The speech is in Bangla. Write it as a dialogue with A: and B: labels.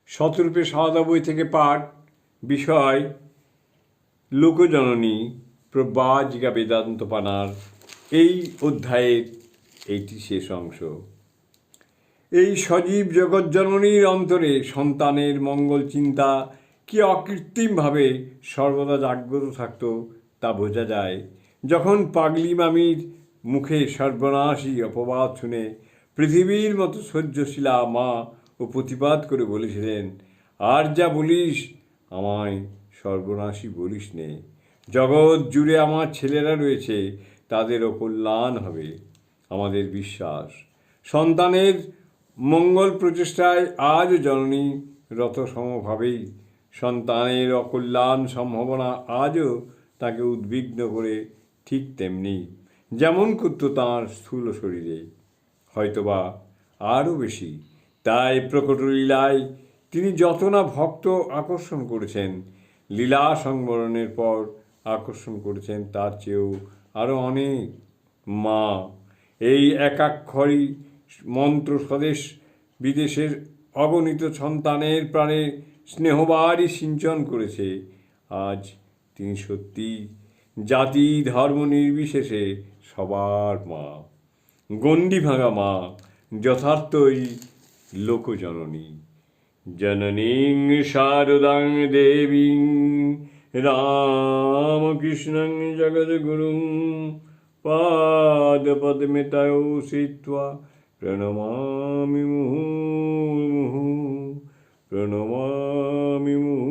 A: শতরূপে সারদা বই থেকে পাঠ, বিষয় লোকজননী প্রব্রাজিকা বেদান্তপানার। এই অধ্যায়ের এইটি শেষ অংশ। এই সজীব জগৎজননীর অন্তরে সন্তানের মঙ্গল চিন্তা কি অকৃত্রিমভাবে সর্বদা জাগ্রত থাকত তা বোঝা যায় যখন পাগলি মামির মুখে সর্বনাশী অপবাদ শুনে পৃথিবীর মতো সহ্যশীলা মা ও প্রতিবাদ করে বলেছিলেন, আর যা বলিস আমায় সর্বনাশী বলিস নে, জগৎ জুড়ে আমার ছেলেরা রয়েছে, তাদেরও কল্যাণ হবে আমাদের বিশ্বাস। সন্তানের মঙ্গল প্রচেষ্টায় আজ জননী রত সমভাবেই সন্তানের অকল্যাণ সম্ভাবনা আজও তাকে উদ্বিগ্ন করে ঠিক তেমনি যেমন করত তাঁর স্থূল শরীরে, হয়তোবা আরও বেশি। তাই প্রকট লীলায় তিনি যত না ভক্ত আকর্ষণ করেছেন, লীলা সংবরণের পর আকর্ষণ করেছেন তার চেয়েও আরও অনেক। মা এই একাক্ষরই মন্ত্র স্বদেশ বিদেশের অগণিত সন্তানের প্রাণে স্নেহবারই সিঞ্চন করেছে। আজ তিনি সত্যি জাতি ধর্ম নির্বিশেষে সবার মা, গণ্ডি ভাঙা মা, যথার্থই লোকজননী। জননীং শারদাং দেবীং রামকৃষ্ণং জগদ্গুরুং পাদপদ্মে তয়ো শ্রিত্বা প্রণমামি মুহুর্মুহুঃ, প্রণমামি মুহুর্মুহুঃ।